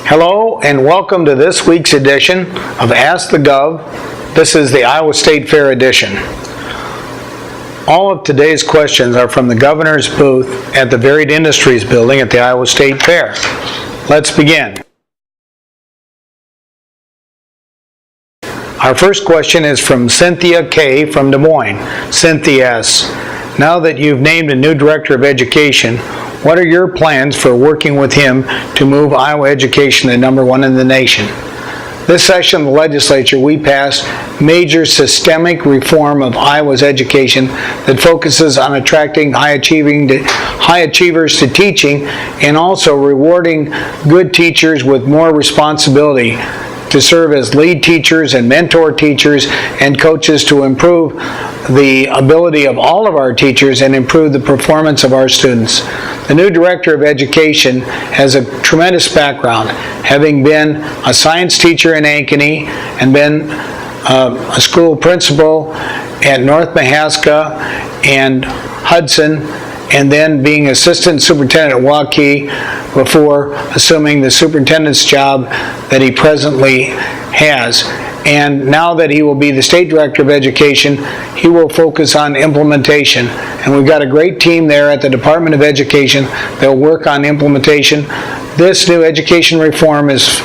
Hello and welcome to this week's edition of Ask the Gov. This is the Iowa State Fair edition. All of today's questions are from the governor's booth at the Varied Industries building at the Iowa State Fair. Let's begin. Our first question is from Cynthia K. from Des Moines. Cynthia asks, now that you've named a new director of education, what are your plans for working with him to move Iowa education to #1 in the nation? This session of the legislature, we passed major systemic reform of Iowa's education that focuses on attracting high achievers to teaching and also rewarding good teachers with more responsibility to serve as lead teachers and mentor teachers and coaches to improve the ability of all of our teachers and improve the performance of our students. The new director of education has a tremendous background, having been a science teacher in Ankeny and been a school principal at North Mahaska and Hudson, and then being assistant superintendent at Waukee before assuming the superintendent's job that he presently has. And now that he will be the state director of education, he will focus on implementation. And we've got a great team there at the Department of Education that will work on implementation. This new education reform is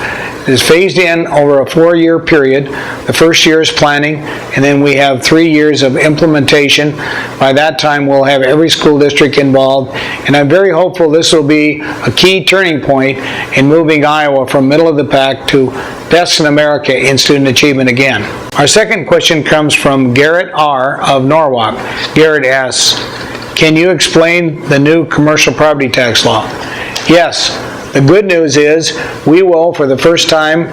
phased in over a 4-year period. The first year is planning, and then we have 3 years of implementation. By that time, we'll have every school district involved, and I'm very hopeful this will be a key turning point in moving Iowa from middle of the pack to best in America in student achievement again. Our second question comes from Garrett R. of Norwalk. Garrett asks, can you explain the new commercial property tax law? Yes. The good news is we will, for the first time,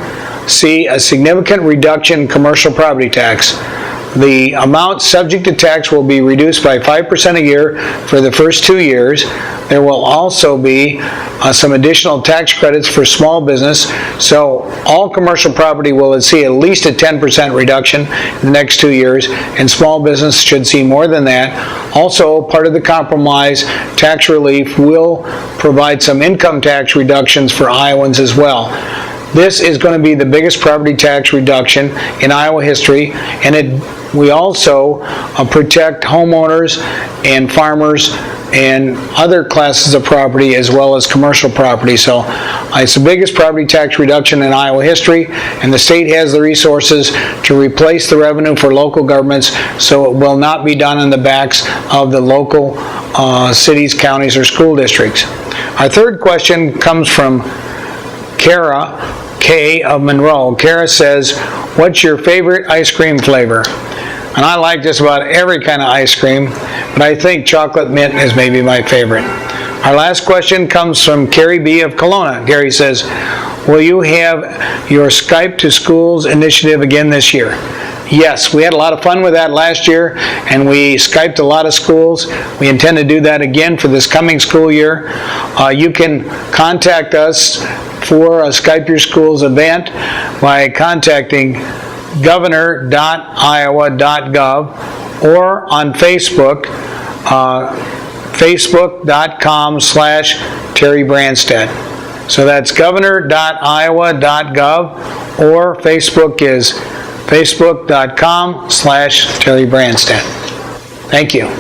see a significant reduction in commercial property tax. The amount subject to tax will be reduced by 5% a year for the first 2 years. There will also be some additional tax credits for small business, so all commercial property will see at least a 10% reduction in the next 2 years, and small business should see more than that. Also, part of the compromise, tax relief will provide some income tax reductions for Iowans as well. This is going to be the biggest property tax reduction in Iowa history, and we also protect homeowners and farmers and other classes of property as well as commercial property. So it's the biggest property tax reduction in Iowa history, and the state has the resources to replace the revenue for local governments, so it will not be done on the backs of the local cities, counties, or school districts. Our third question comes from Kara K. of Monroe. Kara says, what's your favorite ice cream flavor? And I like just about every kind of ice cream, but I think chocolate mint is maybe my favorite. Our last question comes from Carrie B. of Kelowna. Gary says, will you have your Skype to Schools initiative again this year? Yes, we had a lot of fun with that last year, and we Skyped a lot of schools. We intend to do that again for this coming school year. You can contact us for a Skype Your Schools event by contacting governor.iowa.gov or on Facebook, facebook.com/Terry Branstad. So that's governor.iowa.gov, or Facebook is facebook.com/Terry Branstad. Thank you.